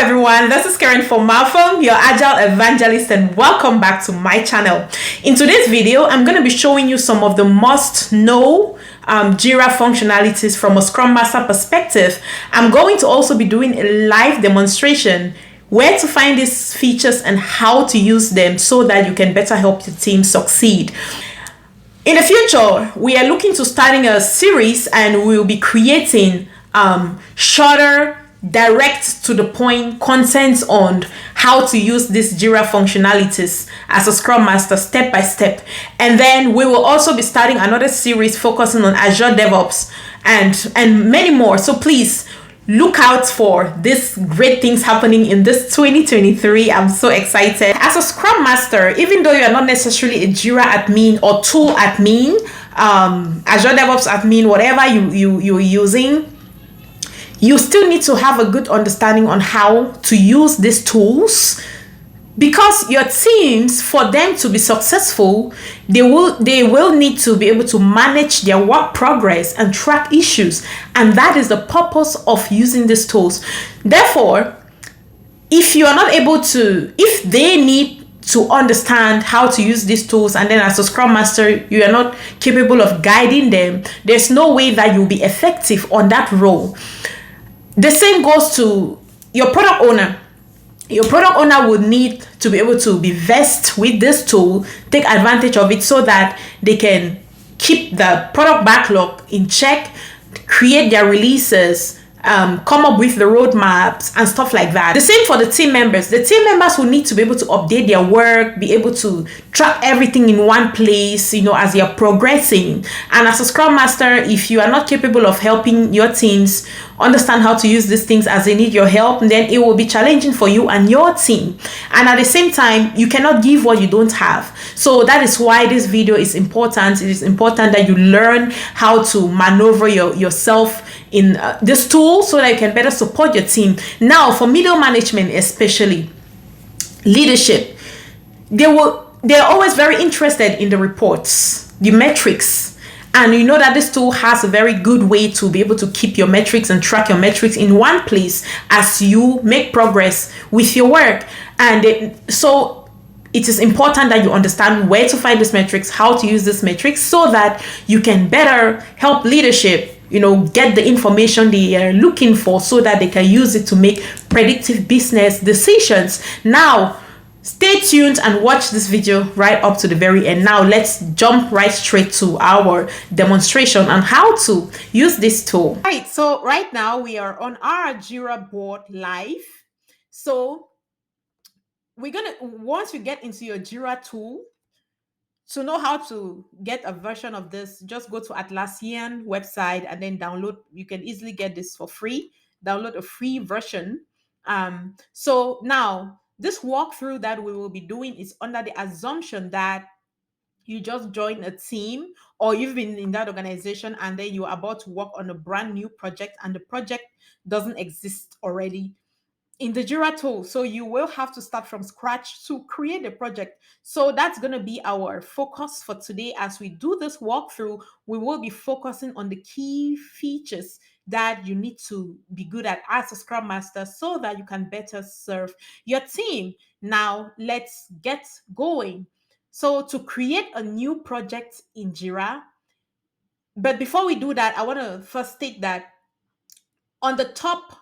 everyone, this is Karen Fomafung, your Agile Evangelist, and welcome back to my channel. In today's video, I'm going to be showing you some of the must-know Jira functionalities from a Scrum Master perspective. I'm going to also be doing a live demonstration where to find these features and how to use them so that you can better help your team succeed. In the future, we are looking to starting a series and we'll be creating shorter, direct to the point content on how to use these Jira functionalities as a Scrum Master step by step. And then we will also be starting another series focusing on Azure DevOps and many more. So please look out for these great things happening in this 2023. I'm so excited. As a Scrum Master, even though you are not necessarily a Jira admin or tool admin, Azure DevOps admin, whatever you're using, you still need to have a good understanding on how to use these tools, because your teams, for them to be successful, they will need to be able to manage their work progress and track issues, and that is the purpose of using these tools. Therefore, if you are not able to, if they need to understand how to use these tools, and then as a Scrum Master you are not capable of guiding them, there's no way that you'll be effective on that role. The same goes to your product owner. Your product owner would need to be able to be versed with this tool, take advantage of it so that they can keep the product backlog in check, create their releases, come up with the roadmaps and stuff like that. The same for the team members. The team members will need to be able to update their work, be able to track everything in one place, as you're progressing. And as a Scrum Master, if you are not capable of helping your teams understand how to use these things as they need your help, then it will be challenging for you and your team. And at the same time, you cannot give what you don't have. So that is why this video is important. It is important that you learn how to maneuver yourself in this tool so that you can better support your team. Now, for middle management, especially leadership, they're always very interested in the reports, the metrics. And you know that this tool has a very good way to be able to keep your metrics and track your metrics in one place as you make progress with your work. And so it is important that you understand where to find these metrics, how to use these metrics so that you can better help leadership, get the information they are looking for so that they can use it to make predictive business decisions. Now, stay tuned and watch this video right up to the very end. Now, let's jump right straight to our demonstration on how to use this tool. All right, so right now we are on our Jira board live. So once you get into your Jira tool, to know how to get a version of this, just go to Atlassian website and then download. You can easily get this for free. Download a free version. So now this walkthrough that we will be doing is under the assumption that you just joined a team or you've been in that organization and then you're about to work on a brand new project and the project doesn't exist already in the Jira tool. So you will have to start from scratch to create a project. So that's going to be our focus for today. As we do this walkthrough, we will be focusing on the key features that you need to be good at as a Scrum Master so that you can better serve your team. Now, let's get going. So to create a new project in Jira, but before we do that, I want to first state that on the top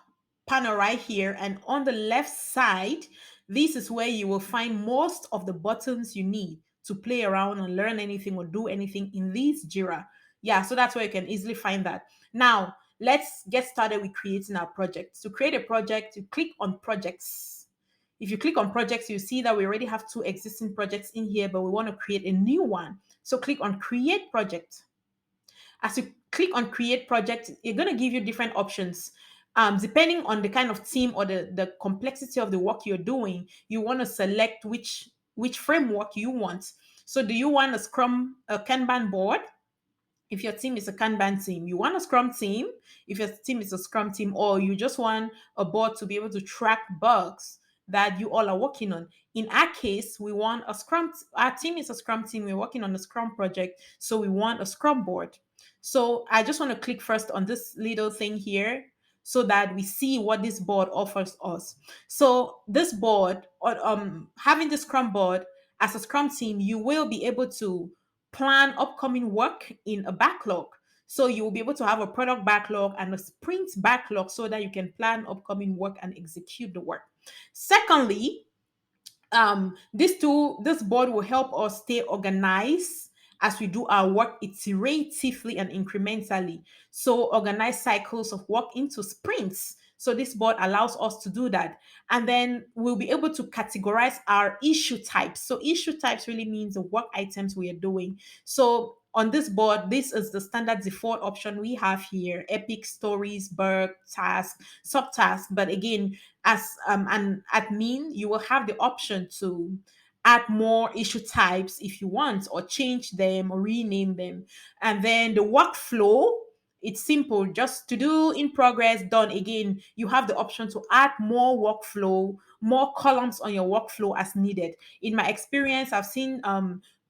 panel right here and on the left side, this is where you will find most of the buttons you need to play around and learn anything or do anything in this Jira. Yeah, so that's where you can easily find that. Now, let's get started with creating our project. To create a project, you click on projects. If you click on projects, you see that we already have 2 existing projects in here, but we want to create a new one. So click on create project. As you click on create project, it's going to give you different options. Depending on the kind of team or the complexity of the work you're doing, you want to select which framework you want. So do you want a Kanban board? If your team is a Kanban team, you want a Scrum team. If your team is a Scrum team, or you just want a board to be able to track bugs that you all are working on. In our case, we want a Scrum. Our team is a Scrum team. We're working on a Scrum project, so we want a Scrum board. So I just want to click first on this little thing here so that we see what this board offers us. So this board, or having the Scrum board as a Scrum team, you will be able to plan upcoming work in a backlog. So you will be able to have a product backlog and a sprint backlog so that you can plan upcoming work and execute the work. Secondly, this board will help us stay organized as we do our work iteratively and incrementally. So organize cycles of work into sprints. So this board allows us to do that. And then we'll be able to categorize our issue types. So issue types really means the work items we are doing. So on this board, this is the standard default option we have here: epic, stories, bug, task, subtask. But again, as an admin, you will have the option to add more issue types if you want, or change them or rename them. And then the workflow, it's simple, just to do, in progress, done. Again, you have the option to add more workflow, more columns on your workflow as needed. In my experience, I've seen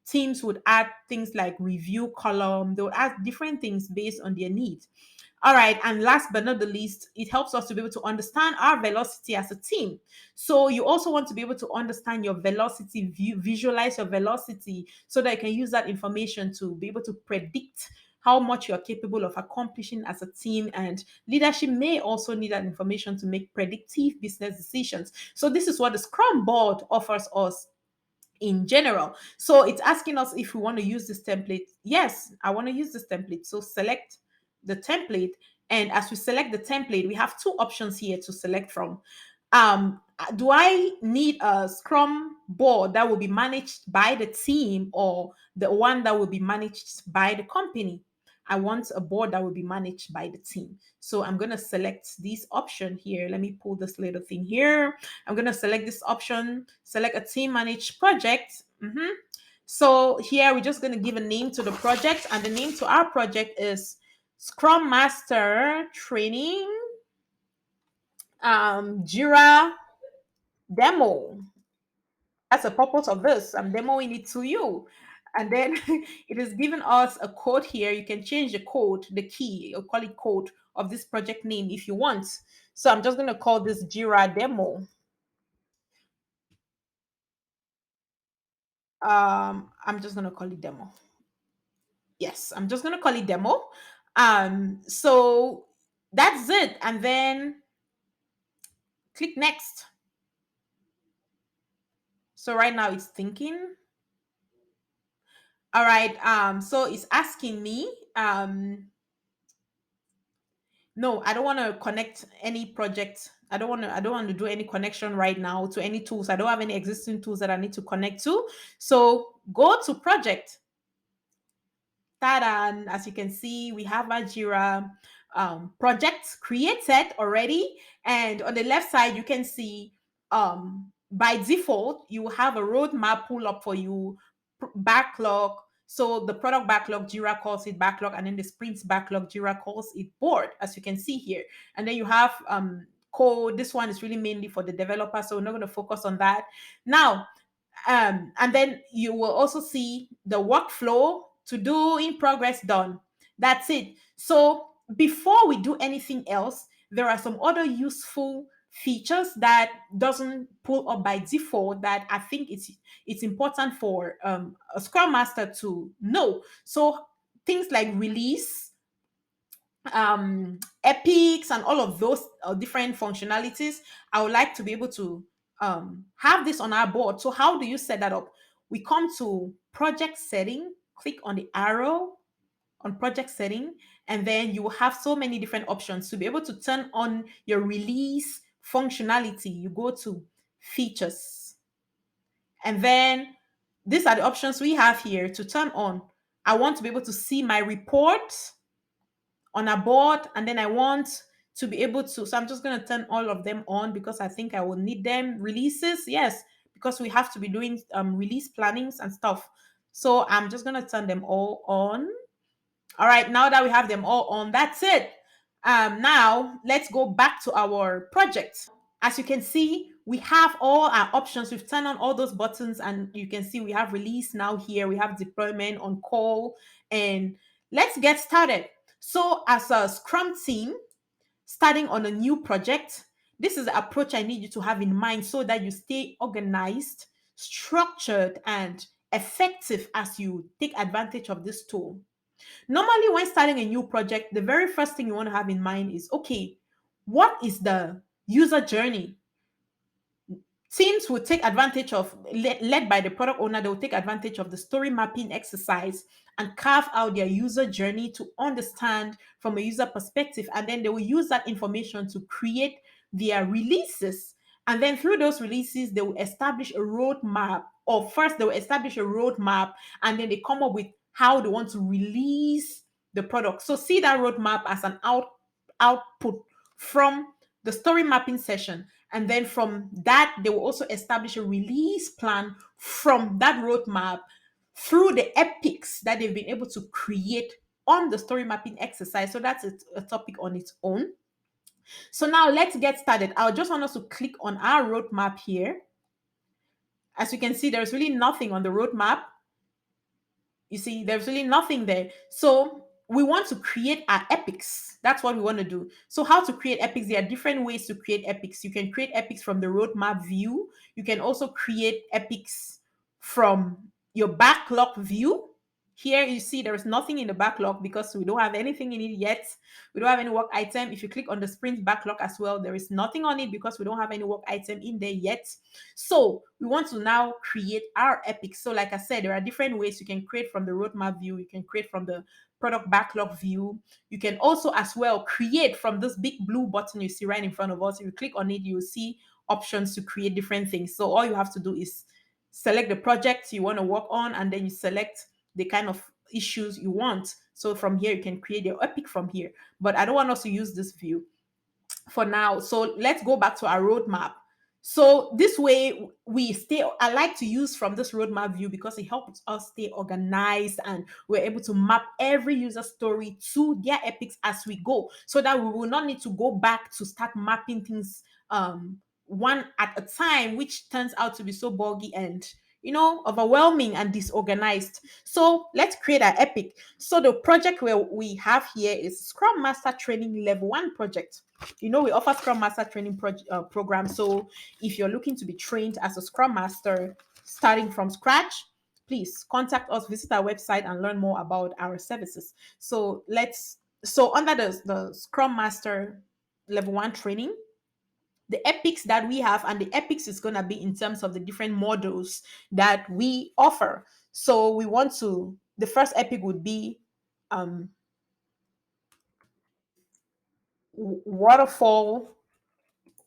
teams would add things like review column. They'll add different things based on their needs. All right. And last but not the least, it helps us to be able to understand our velocity as a team. So you also want to be able to understand your velocity, visualize your velocity, so that you can use that information to be able to predict how much you're capable of accomplishing as a team. And leadership may also need that information to make predictive business decisions. So this is what the Scrum board offers us in general. So it's asking us if we want to use this template. Yes, I want to use this template. So select the template. And as we select the template, we have two options here to select from. Do I need a Scrum board that will be managed by the team, or the one that will be managed by the company? I want a board that will be managed by the team. So I'm going to select this option here. Let me pull this little thing here. I'm going to select this option, select a team managed project. So here we're just going to give a name to the project, and the name to our project is Scrum Master Training Jira Demo. That's the purpose of this. I'm demoing it to you. And then it is giving us a code here. You can change the code, the key, or call it code of this project name if you want. So I'm just going to call this Jira Demo. I'm just going to call it Demo. Yes, I'm just going to call it Demo. So that's it. And then click Next. So right now it's thinking. All right. So it's asking me, no, I don't want to connect any project. I don't want to do any connection right now to any tools. I don't have any existing tools that I need to connect to. So go to project. Ta-da! And as you can see, we have our Jira project created already. And on the left side, you can see by default, you have a roadmap pull up for you, backlog. So the product backlog, Jira calls it backlog, and then the sprints backlog, Jira calls it board, as you can see here. And then you have code. This one is really mainly for the developer, so we're not going to focus on that. Now, and then you will also see the workflow: to do, in progress, done. That's it. So before we do anything else, there are some other useful features that doesn't pull up by default that I think it's important for a Scrum Master to know. So things like release, epics, and all of those different functionalities, I would like to be able to have this on our board. So how do you set that up? We come to project setting, click on the arrow on project setting, and then you will have so many different options to be able to turn on your release functionality. You go to features, and then these are the options we have here to turn on. I want to be able to see my report on a board, and then I want to be able to, so I'm just going to turn all of them on because I think I will need them. Releases, yes, because we have to be doing release plannings and stuff. So I'm just going to turn them all on. All right, now that we have them all on, that's it. Now let's go back to our project. As you can see, we have all our options. We've turned on all those buttons, and you can see we have release now here. We have deployment, on call, and let's get started. So as a Scrum team, starting on a new project, this is the approach I need you to have in mind so that you stay organized, structured, and effective as you take advantage of this tool. Normally, when starting a new project, the very first thing you want to have in mind is, okay, what is the user journey? Teams will take advantage of, led by the product owner, they will take advantage of the story mapping exercise and carve out their user journey to understand from a user perspective. And then they will use that information to create their releases. And then through those releases, they will establish a roadmap. Or first, they will establish a roadmap and then they come up with how they want to release the product. So see that roadmap as an output from the story mapping session. And then from that, they will also establish a release plan from that roadmap through the epics that they've been able to create on the story mapping exercise. So that's a topic on its own. So now let's get started. I just want us to click on our roadmap here. As you can see, there's really nothing on the roadmap. You see, there's really nothing there. So we want to create our epics. That's what we want to do. So how to create epics? There are different ways to create epics. You can create epics from the roadmap view. You can also create epics from your backlog view. Here you see there is nothing in the backlog because we don't have anything in it yet. We don't have any work item. If you click on the sprint backlog as well, there is nothing on it because we don't have any work item in there yet. So we want to now create our epics. So like I said, there are different ways you can create from the roadmap view. You can create from the product backlog view. You can also as well create from this big blue button you see right in front of us. If you click on it, you will see options to create different things. So all you have to do is select the project you want to work on, and then you select the kind of issues you want. So from here, you can create your epic from here. But I don't want us to use this view for now. So let's go back to our roadmap. So this way we stay, I like to use from this roadmap view because it helps us stay organized and we're able to map every user story to their epics as we go so that we will not need to go back to start mapping things one at a time, which turns out to be so buggy and overwhelming and disorganized. So let's create an epic. So the project where we have here is Scrum Master Training Level 1 project. We offer Scrum Master training program. So if you're looking to be trained as a Scrum Master starting from scratch, please contact us, visit our website and learn more about our services. So under the Scrum Master Level 1 training, the epics that we have, and the epics is going to be in terms of the different models that we offer. So the first epic would be waterfall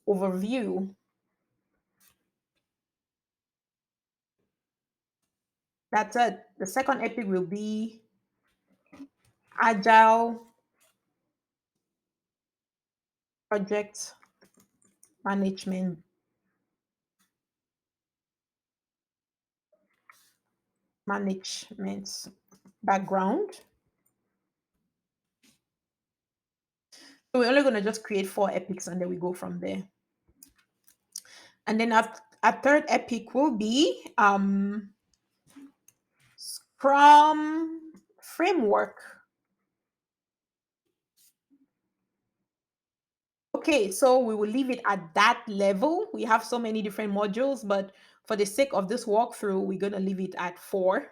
overview. That's it. The second epic will be agile project management background. So we're only going to just create 4 epics and then we go from there. And then our third epic will be Scrum framework. Okay, so we will leave it at that level. We have so many different modules, but for the sake of this walkthrough, we're going to leave it at 4.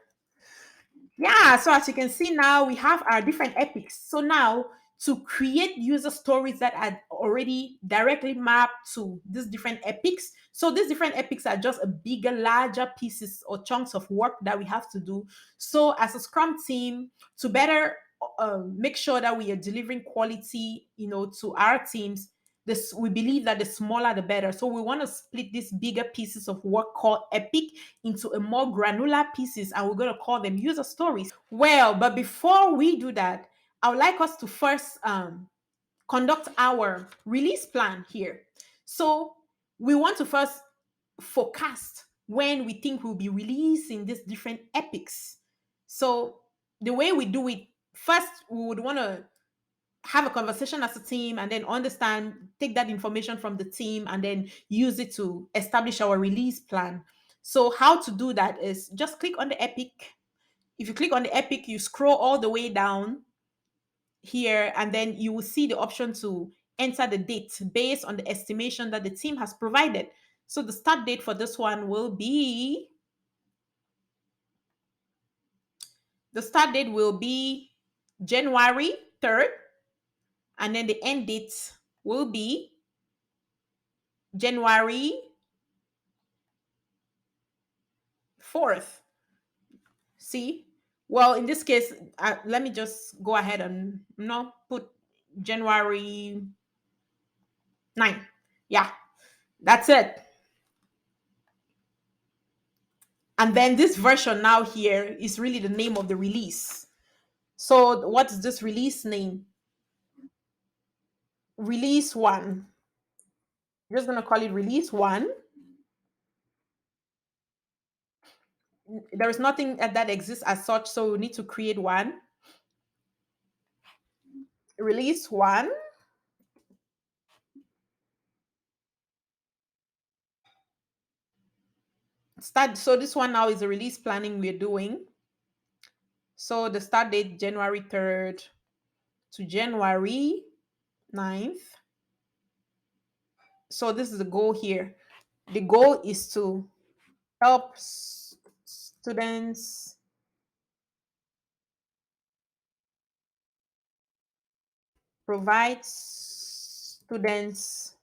Yeah, so as you can see now, we have our different epics. So now to create user stories that are already directly mapped to these different epics. So these different epics are just a bigger, larger pieces or chunks of work that we have to do. So as a Scrum team, to better make sure that we are delivering quality, to our teams, we believe that the smaller the better. So we want to split these bigger pieces of work called epic into a more granular pieces, and we're going to call them user stories. Well, but before we do that, I would like us to first conduct our release plan here. So we want to first forecast when we think we'll be releasing these different epics. So the way we do it, first we would want to have a conversation as a team and then take that information from the team and then use it to establish our release plan. So how to do that is just click on the epic. If you click on the epic, you scroll all the way down here and then you will see the option to enter the date based on the estimation that the team has provided. So the start date for this one will be, the start date will be January 3rd, and then the end date will be January 4th. See? Well, in this case, let me just go ahead and put January 9th. Yeah, that's it. And then this version now here is really the name of the release. So what is this release name? Release 1. We're just going to call it release 1. There is nothing that exists as such, so we need to create one. Release 1. Start. So this one now is the release planning we're doing. So the start date January 3rd to January 9th. So this is the goal here. The goal is to help students provide students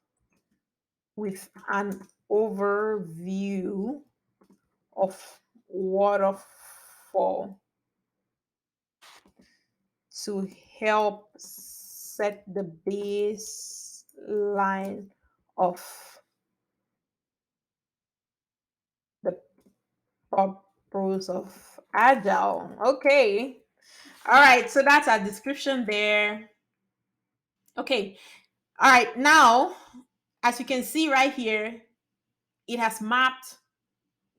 with an overview of waterfall to help set the baseline of the purpose of Agile. Okay. All right. So that's our description there. Okay. All right. Now, as you can see right here, it has mapped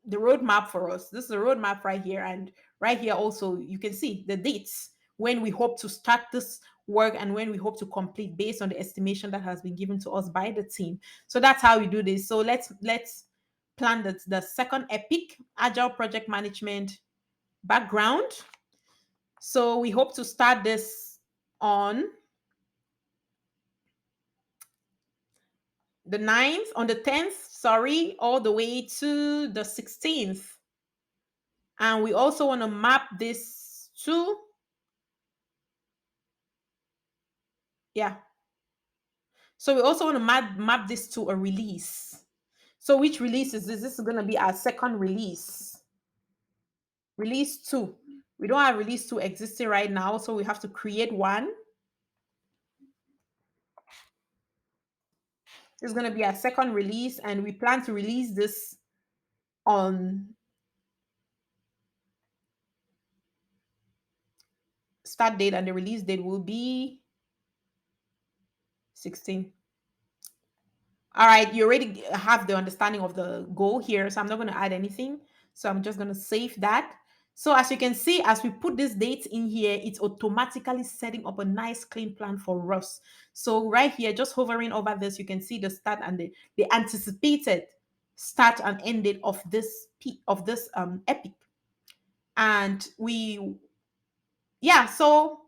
the roadmap for us. This is the roadmap right here. And right here also, you can see the dates when we hope to start this work and when we hope to complete based on the estimation that has been given to us by the team. So that's how we do this. So let's plan the second epic, Agile Project Management background. So we hope to start this on the 9th, on the 10th, sorry, all the way to the 16th. And we also want to map this to, yeah. So we also want to map this to a release. So which release is this? This is going to be our second release. Release 2. We don't have release 2 existing right now, so we have to create one. This is going to be our second release, and we plan to release this on start date, and the release date will be 16. All right, you already have the understanding of the goal here, so I'm not going to add anything. So I'm just going to save that. So as you can see, as we put this date in here, it's automatically setting up a nice clean plan for us. So right here, just hovering over this, you can see the start and the anticipated start and end date of this epic. And so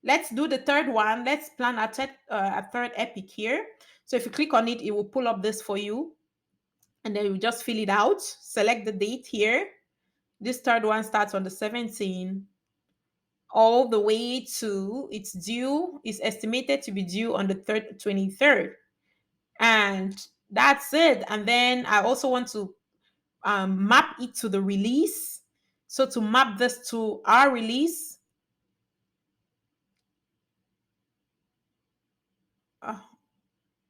let's do the third one. Let's plan a third epic here. So if you click on it, it will pull up this for you. And then you just fill it out. Select the date here. This third one starts on the 17th all the way to it's estimated to be due on the 23rd. And that's it. And then I also want to map it to the release. So to map this to our release,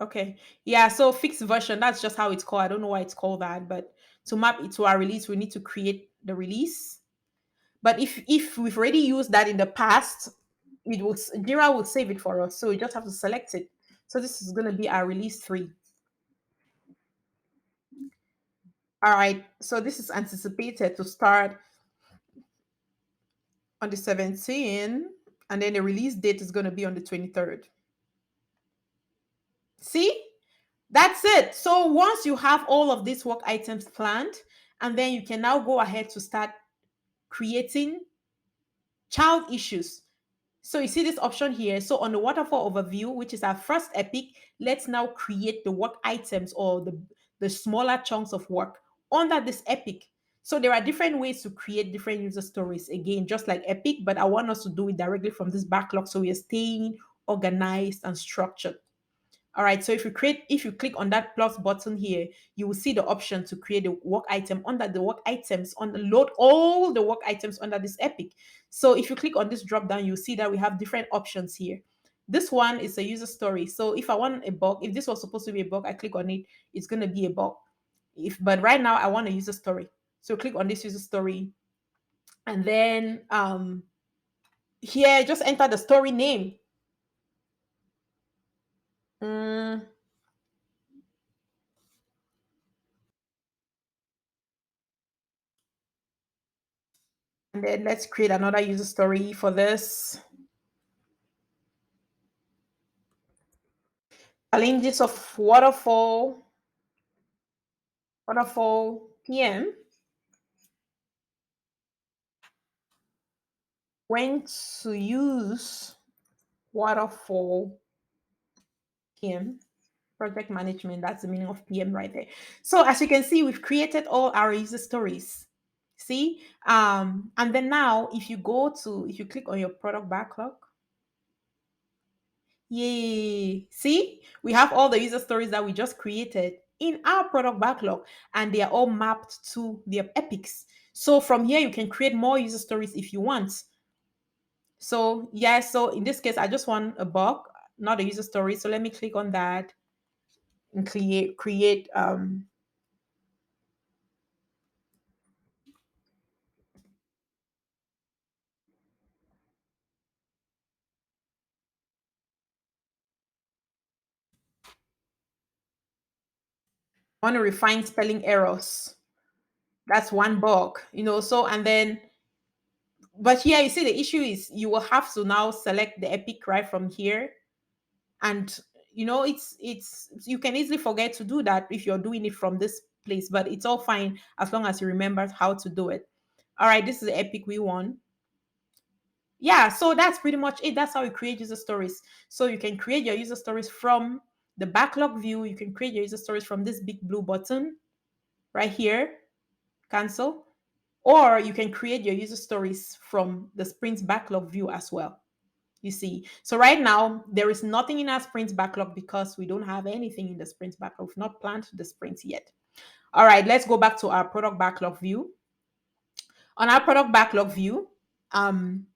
okay. Yeah, so fixed version, that's just how it's called. I don't know why it's called that, but to map it to our release, we need to create the release. But if we've already used that in the past, Jira will save it for us. So we just have to select it. So this is going to be our release 3. All right. So this is anticipated to start on the 17th, and then the release date is going to be on the 23rd. See? That's it. So once you have all of these work items planned, and then you can now go ahead to start creating child issues. So you see this option here. So on the waterfall overview, which is our first epic, let's now create the work items or the smaller chunks of work under this epic. So there are different ways to create different user stories. Again, just like epic, but I want us to do it directly from this backlog. So we are staying organized and structured. All right, so if you click on that plus button here, you will see the option to create a work item under the work items, on the load all the work items under this epic. So if you click on this drop down, you'll see that we have different options here. This one is a user story. So if I want a bug, if this was supposed to be a bug, I click on it, it's going to be a bug. But right now I want a user story. So click on this user story, and then here just enter the story name. Mm, and then let's create another user story for this. Challenges of waterfall PM. When to use waterfall PM. Project management, that's the meaning of PM right there. So as you can see, we've created all our user stories. See, and then now if you click on your product backlog, yay, see, we have all the user stories that we just created in our product backlog, and they are all mapped to their epics. So from here you can create more user stories if you want. So yeah, so in this case, I just want a bug, not a user story. So let me click on that and create. I want to refine spelling errors. That's one bug, So and then, but here you see the issue is you will have to now select the epic right from here, and it's you can easily forget to do that if you're doing it from this place, but it's all fine as long as you remember how to do it. All right, this is the epic we want. Yeah, so that's pretty much it. That's how you create user stories. So you can create your user stories from the backlog view. You can create your user stories from this big blue button right here, cancel, or you can create your user stories from the sprint backlog view as well. You see, so right now there is nothing in our sprint backlog because we don't have anything in the sprint backlog. We've not planned the sprint yet. All right, let's go back to our product backlog view. On our product backlog view, um,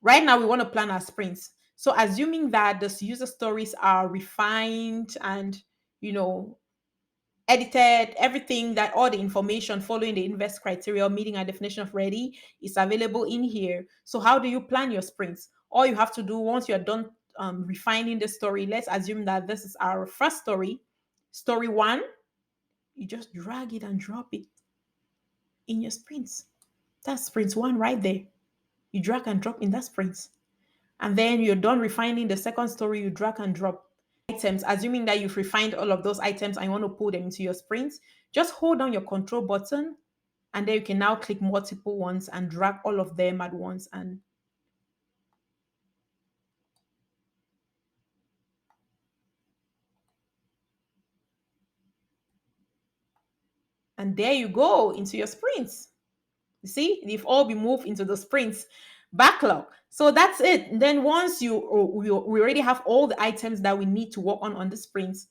right now we want to plan our sprints. So assuming that the user stories are refined and you know edited, everything, that all the information following the invest criteria meeting our definition of ready is available in here. So how do you plan your sprints? All you have to do once you're done refining the story, let's assume that this is our first story one, you just drag it and drop it in your sprints. That's sprint one right there. You drag and drop in that sprint. And then you're done refining the second story, you drag and drop items. Assuming that you've refined all of those items and you want to pull them into your sprints, just hold down your control button, and then you can now click multiple ones and drag all of them at once, and there you go into your sprints. You see, they've all been moved into the sprints backlog. So that's it. Then once we already have all the items that we need to work on the sprints,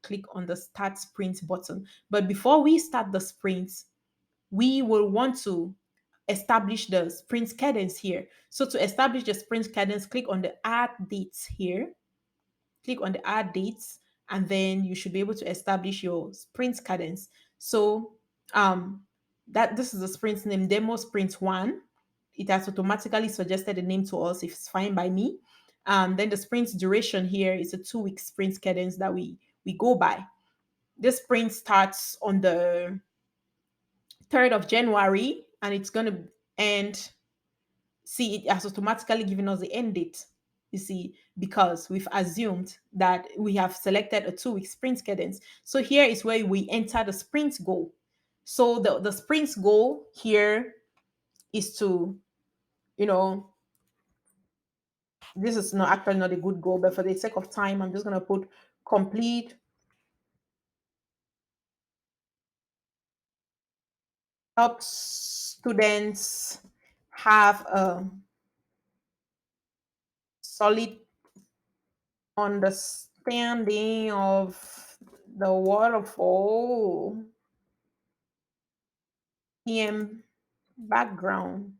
click on the start sprint button. But before we start the sprints, we will want to establish the sprint cadence here. So to establish the sprint cadence, click on the add dates here. Click on the add dates, and then you should be able to establish your sprint cadence. So that this is the sprint name, demo sprint one. It has automatically suggested a name to us if it's fine by me. Then the sprint duration here is a 2-week sprint cadence that we go by. This sprint starts on the 3rd of January, and it's going to end. See, it has automatically given us the end date, you see, because we've assumed that we have selected a 2-week sprint cadence. So here is where we enter the sprint goal. So the sprint goal here is to, you know, This is not actually not a good goal, but for the sake of time, I'm just going to put complete help students have a solid understanding of the waterfall PM background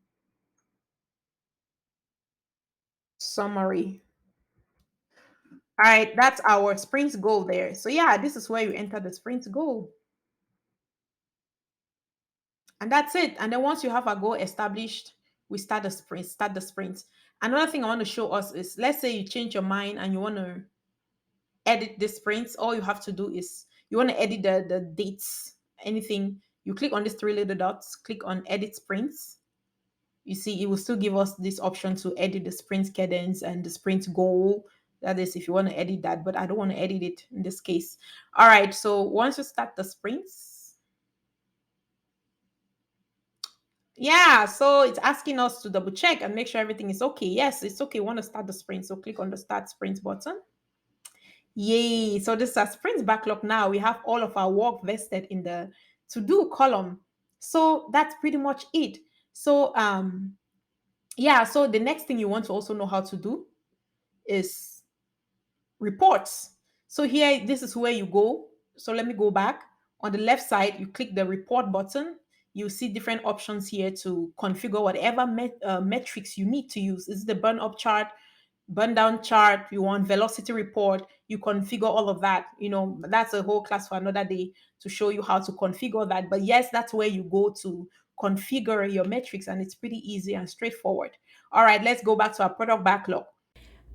summary. All right, that's our sprint goal there. So yeah, this is where you enter the sprint goal. And that's it. And then once you have a goal established, we start the sprint, Another thing I want to show us is, let's say you change your mind and you want to edit the sprints. All you have to do is, you want to edit the dates, anything. You click on these three little dots, click on edit sprints. You see, it will still give us this option to edit the sprint cadence and the sprint goal. That is, if you want to edit that, but I don't want to edit it in this case. All right, so once you start the sprints, yeah, so it's asking us to double check and make sure everything is okay. Yes, it's okay. We want to start the sprint. So click on the start sprint button. Yay. So this is a sprint backlog now. We have all of our work vested in the to do column. So that's pretty much it. So yeah, so the next thing you want to also know how to do is reports. So here, this is where you go. So let me go back. On the left side, you click the report button. You see different options here to configure whatever metrics you need to use. This is the burn up chart, burn down chart. You want velocity report. You configure all of that. You know, that's a whole class for another day to show you how to configure that. But yes, that's where you go to configure your metrics, and it's pretty easy and straightforward. All right, let's go back to our product backlog.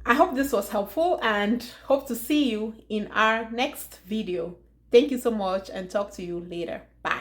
I hope this was helpful and hope to see you in our next video. Thank you so much and talk to you later. Bye.